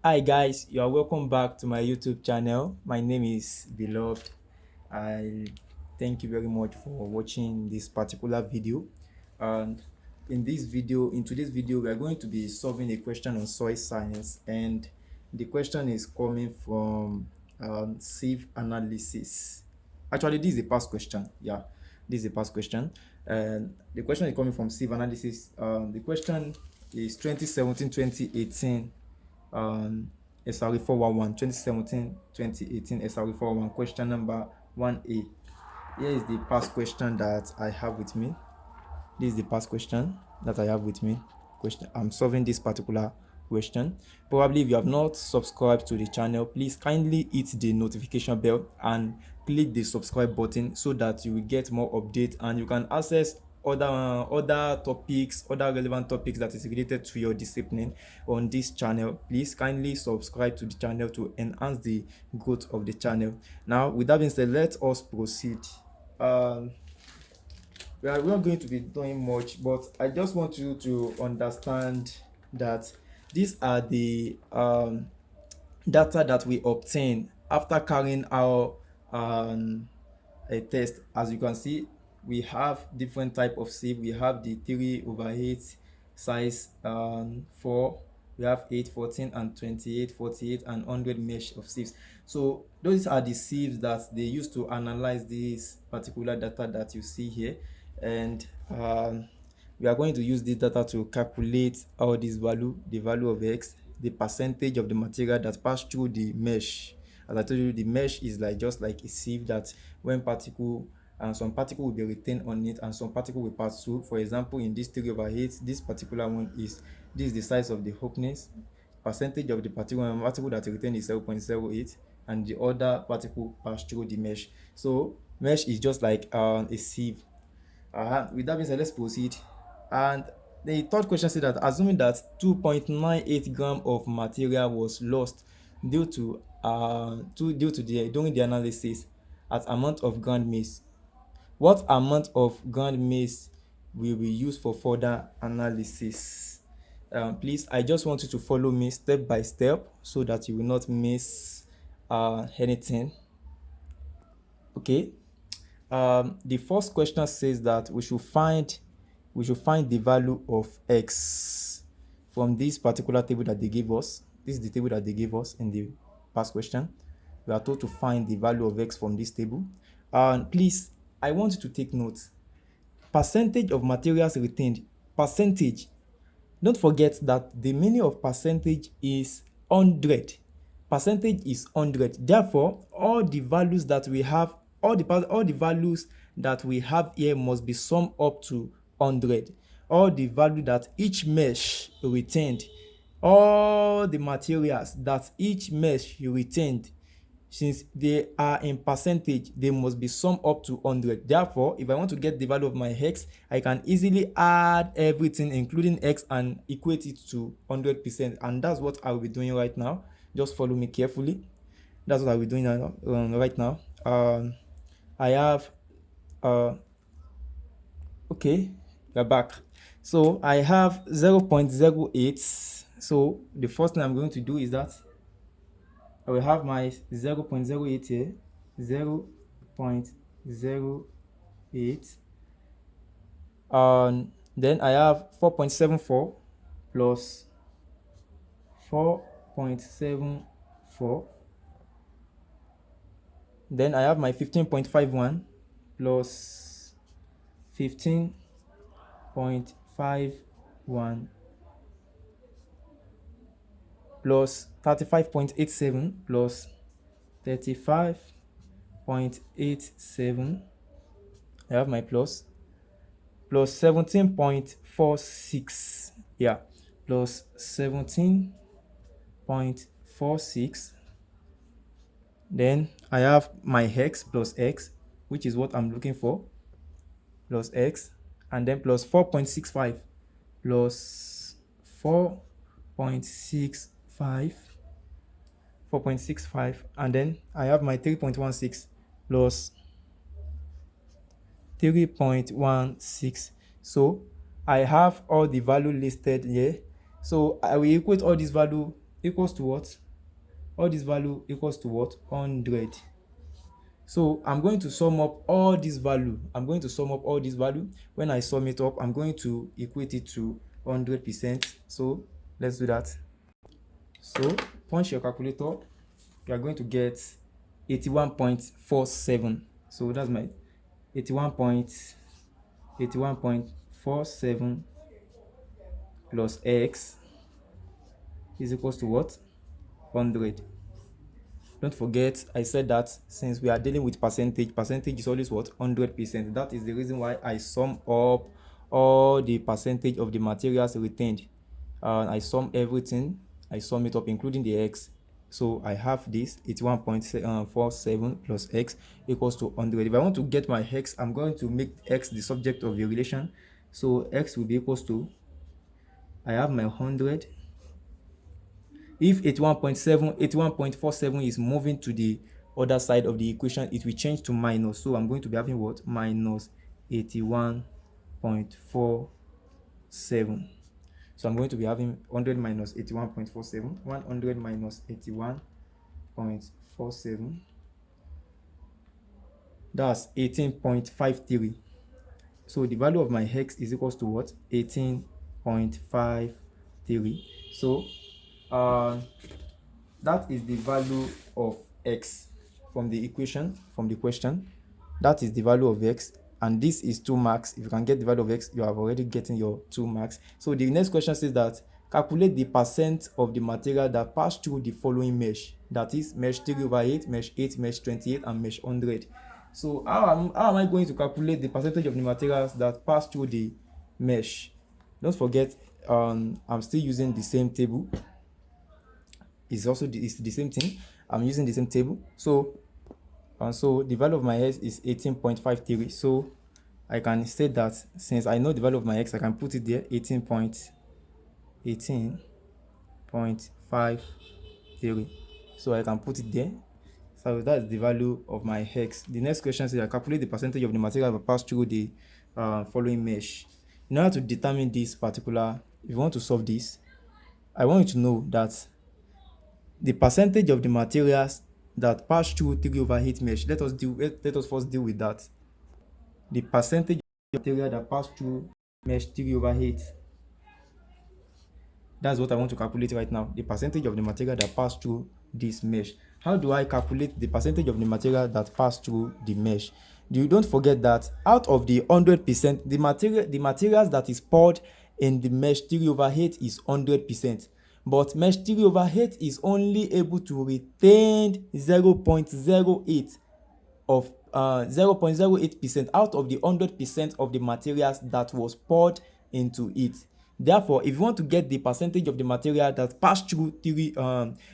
Hi guys, you are welcome back to my YouTube channel. My name is Beloved. I thank you very much for watching this particular video. And in today's video, we are going to be solving a question on soil science, and the question is coming from sieve analysis. Actually, this is a past question. Yeah, this is a past question, and the question is coming from sieve analysis. The question is 2017-2018 SRE 411 2017-2018 SRE 411 question number 1A. Here is the past question that I have with me. This is the past question that I have with me. I'm solving this particular question. Probably if you have not subscribed to the channel, please kindly hit the notification bell and click the subscribe button so that you will get more updates and you can access other topics, other relevant topics that is related to your discipline on this channel. Please kindly subscribe to the channel to enhance the growth of the channel. Now, with that being said, let us proceed. We are not going to be doing much, but I just want you to understand that these are the data that we obtain after carrying out a test. As you can see, we have different type of sieve. We have the 3/8 size, 4, we have 8, 14, and 28, 48, and 100 mesh of sieves. So those are the sieves that they use to analyze this particular data that you see here. And we are going to use this data to calculate all this value, the value of x, the percentage of the material that passed through the mesh. As I told you, the mesh is like just like a sieve that when particle and some particle will be retained on it and some particle will pass through. For example, in this 3/8, this particular one is the size of the openings, percentage of the particle that retained is 0.08, and the other particle pass through the mesh. So mesh is just like a sieve. With that being said, let's proceed. And the third question said that assuming that 2.98 gram of material was lost due to the during the analysis at amount of ground maize, what amount of ground maize will be used for further analysis? Please, I just want you to follow me step by step so that you will not miss anything. Okay. The first question says that we should find the value of x from this particular table that they gave us. This is the table that they gave us in the past question. We are told to find the value of x from this table. And please, I want you to take note. Percentage of materials retained. Percentage. Don't forget that the meaning of percentage is 100. Percentage is 100. Therefore, all the values that we have, all the values that we have here must be summed up to 100. All the value that each mesh retained, all the materials that each mesh retained, since they are in percentage, they must be summed up to 100. Therefore, if I want to get the value of my x, I can easily add everything including x and equate it to 100%, and that's what I will be doing right now. Just follow me carefully. That's what I will be doing right now. I have okay, we're back. So I have 0.08. So the first thing I'm going to do is that I will have my 0.08 here, 0.08, and then I have 4.74 plus 4.74, then I have my 15.51 plus 15.51 plus 35.87 plus 35.87. I have my plus 17.46. Yeah, plus 17.46. Then I have my x plus x, which is what I'm looking for, plus x, and then plus 4.65 plus 4.65, and then I have my 3.16 plus 3.16. So I have all the value listed here. So I will equate all this value equals to what? All this value equals to what? 100. So I'm going to sum up all this value. When I sum it up, I'm going to equate it to 100%. So let's do that. So punch your calculator. You are going to get 81.47. So that's my 81.47 plus x is equals to what? 100. Don't forget, I said that since we are dealing with percentage is always what? 100%. That is the reason why I sum up all the percentage of the materials retained. I sum everything, I sum it up, including the x. So I have this, it's 1.47 plus x equals to 100. If I want to get my x, I'm going to make x the subject of the relation. So x will be equals to, I have my 100. If 81.47 is moving to the other side of the equation, it will change to minus. So I'm going to be having what? Minus 81.47. So I'm going to be having 100 minus 81.47. 100 minus 81.47. That's 18.53. So the value of my x is equals to what? 18.53. So that is the value of x from the equation, from the question. That is the value of x, and this is 2 marks. If you can get the value of x, you have already gotten your 2 marks. So the next question says that calculate the percent of the material that passed through the following mesh, that is mesh 3/8, mesh 8, mesh 28, and mesh 100. So how am I going to calculate the percentage of the materials that pass through the mesh? Don't forget, I'm still using the same table. It's the same thing. I'm using the same table. So the value of my x is 18.53. So I can say that since I know the value of my x, I can put it there, 18.53. So I can put it there. So that's the value of my x. The next question says I calculate the percentage of the material that pass through the following mesh. In order to determine this particular, if you want to solve this, I want you to know that the percentage of the materials that pass through 3/8 mesh. Let us first deal with that. The percentage of the material that pass through mesh 3/8. That's what I want to calculate right now. The percentage of the material that pass through this mesh. How do I calculate the percentage of the material that pass through the mesh? Don't forget that out of the 100%, the materials that is poured in the mesh 3/8 is 100%. But mesh 3/8 is only able to retain 0.08 of 0.08% out of the 100% of the materials that was poured into it. Therefore, if you want to get the percentage of the material that passed through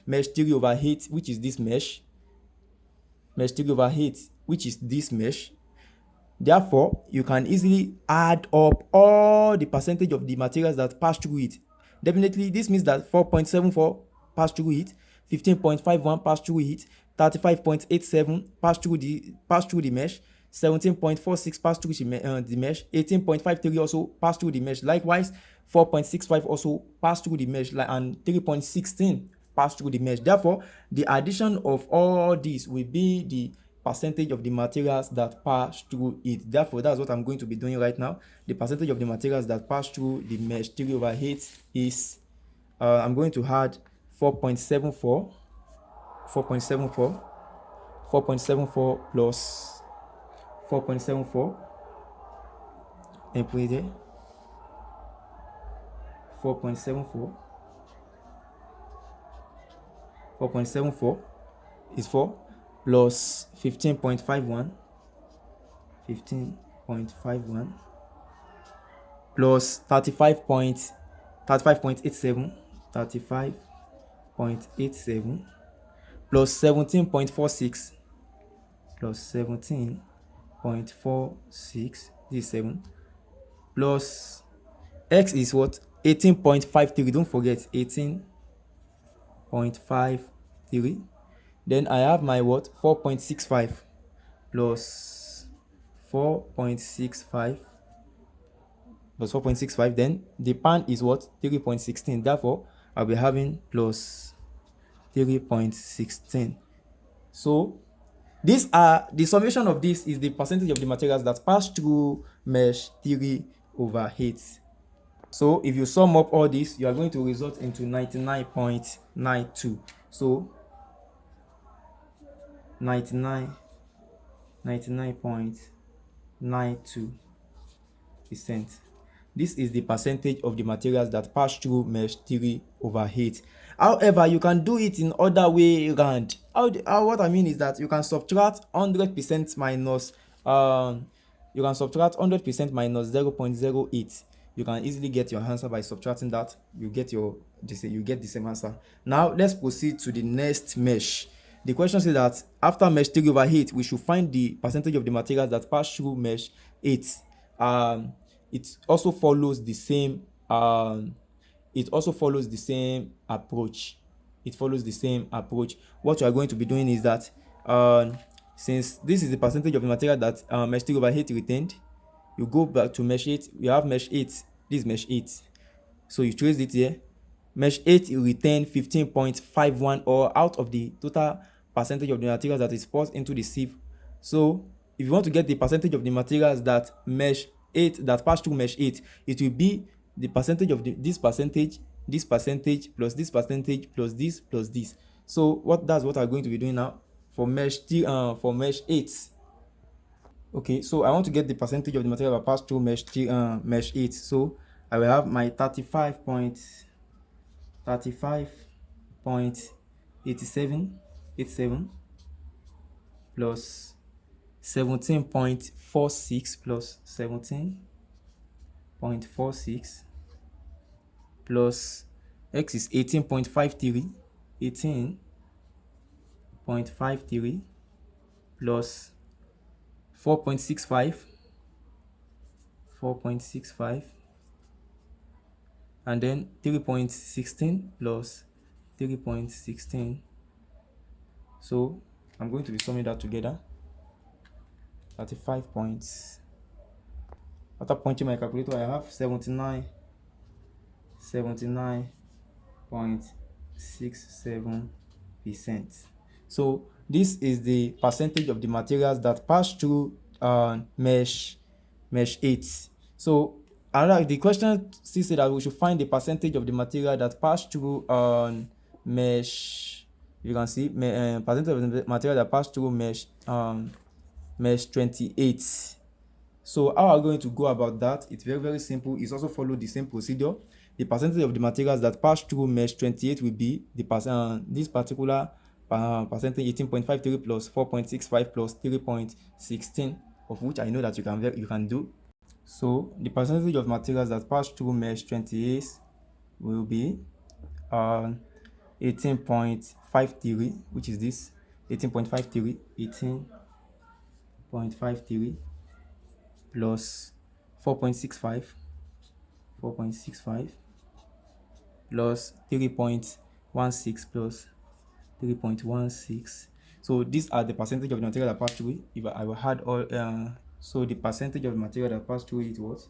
mesh 3/8, which is this mesh 3/8, which is this mesh, therefore you can easily add up all the percentage of the materials that pass through it. Definitely, this means that 4.74 pass through it, 15.51 pass through it, 35.87 pass through the mesh, 17.46 pass through the mesh, 18.53 also pass through the mesh. Likewise, 4.65 also pass through the mesh, and 3.16 pass through the mesh. Therefore, the addition of all these will be the percentage of the materials that pass through it. Therefore, that's what I'm going to be doing right now. The percentage of the materials that pass through the mesh 3/8 is I'm going to add 4.74 plus 4.74 and put it there. 4.74 is 4 plus 15.51 plus 35.87 plus 17.46 this is 7 plus x is what? 18.53. Don't forget 18.53. Then I have my what? 4.65 plus 4.65. Then the pan is what? 3.16. Therefore, I'll be having plus 3.16. So these are the summation of this is the percentage of the materials that pass through mesh 3/8. So if you sum up all this, you are going to result into 99.92. So 99.92%. This is the percentage of the materials that pass through mesh 3/8. However, you can do it in other way around. What I mean is that you can subtract 100% minus 0.08. You can easily get your answer by subtracting that. You get the same answer. Now let's proceed to the next mesh. The question says that after mesh 3/8, we should find the percentage of the materials that pass through mesh 8. It also follows the same approach. What you are going to be doing is that since this is the percentage of the material that mesh 3/8 retained, you go back to mesh 8. We have mesh 8. This is mesh 8. So you trace it here. Mesh 8 retained 15.51, or out of the total percentage of the materials that is poured into the sieve. So if you want to get the percentage of the materials that pass through mesh 8, it will be the percentage of this percentage plus this percentage plus this. So that's what I'm going to be doing now for mesh 8. Okay, so I want to get the percentage of the material that pass through mesh 8. So I will have my 35.87 plus 17.46 plus 17.46 plus x is 18.53 plus 4.65 and then 3.16 plus 3.16. So I'm going to be summing that together. 35 points. After punching my calculator, I have 79.67%. So this is the percentage of the materials that pass through mesh 8. So the question still said that we should find the percentage of the material that pass through mesh. You can see percentage of the material that pass through mesh 28. So how are we going to go about that? It's very, very simple. It's also follow the same procedure. The percentage of the materials that pass through mesh 28 will be this particular percentage, 18.53 plus 4.65 plus 3.16, of which I know that you can do. So the percentage of materials that pass through mesh 28 will be 18.53, which is this 18.53 plus 4.65 plus 3.16 plus 3.16. So these are the percentage of the material that passed through. If I will add all, so the percentage of the material that passed through it was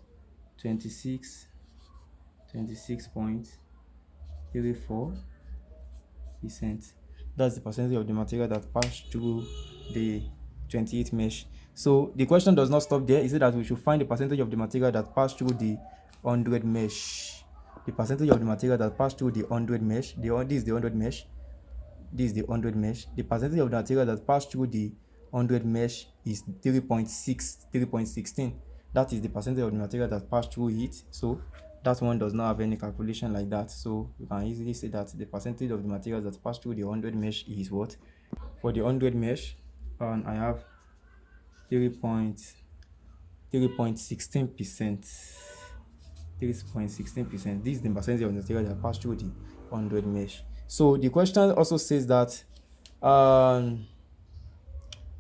26.34%. That's the percentage of the material that passed through the 28 mesh. So the question does not stop there. It said that we should find the percentage of the material that passed through the 100 mesh. The percentage of the material that passed through the 100 mesh. This is the 100 mesh. This is the 100 mesh. The percentage of the material that passed through the 100 mesh is 3.16. That is the percentage of the material that passed through it. So that one does not have any calculation like that. So you can easily say that the percentage of the materials that passed through the 100 mesh is what? For the 100 mesh, I have 3.16%. 3.16%. This is the percentage of the material that passed through the 100 mesh. So the question also says that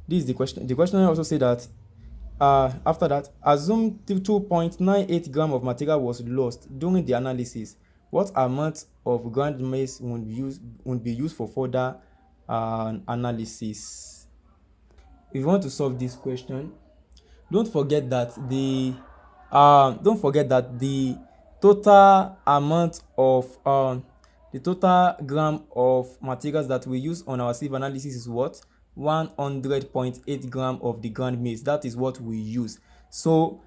this is the question. The question also says that after that, assume 2.98 gram of material was lost during the analysis. What amount of ground mass would be used for further analysis? If you want to solve this question, don't forget that the total amount of The total gram of materials that we use on our sieve analysis is what? 100.8 gram of the ground maize. That is what we use. So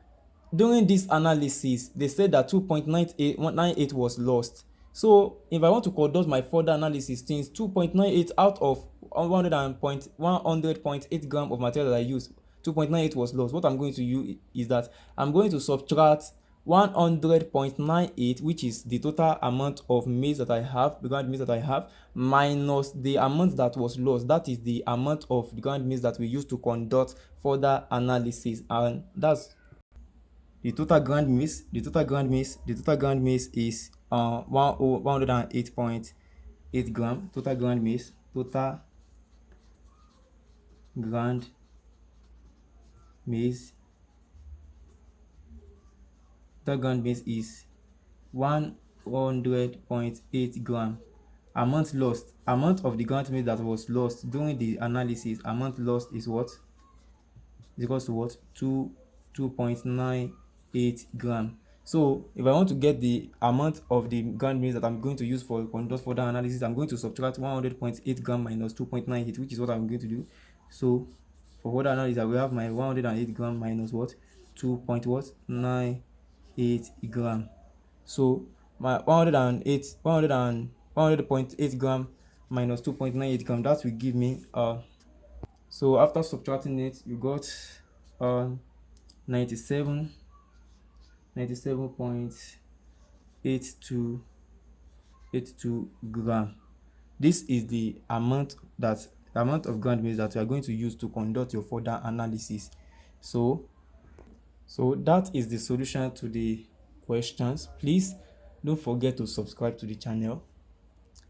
during this analysis, they said that 2.98 was lost. So if I want to conduct my further analysis, since 2.98 out of 100.8 gram of material that I used, 2.98 was lost, what I'm going to use is that I'm going to subtract 100.98, which is the total amount of maize that I have, the ground maize that I have, minus the amount that was lost. That is the amount of the ground maize that we used to conduct further analysis, and that's the total ground maize. The total ground maize is 108.8 gram. Total ground maize. Ground maize. Total ground maize is 100.8 gram. Amount lost. Amount of the ground maize that was lost during the analysis. Amount lost is what? Is equals to what? 2.98 gram. So if I want to get the amount of the ground maize that I'm going to use for conduct further analysis, I'm going to subtract 100.8 gram minus 2.98, which is what I'm going to do. So for further analysis, I will have my 108 gram minus what? 2.98 gram. So my 100.8 gram minus 2.98 gram, that will give me so after subtracting it, you got 97.82 gram. This is the amount of ground maize that you are going to use to conduct your further analysis. So that is the solution to the questions. Please don't forget to subscribe to the channel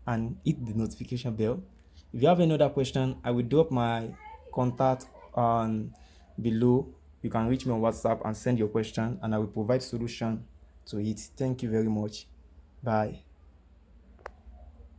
and hit the notification bell. If you have any other question, I will drop my contact on below. You can reach me on WhatsApp and send your question, and I will provide solution to it. Thank you very much. Bye.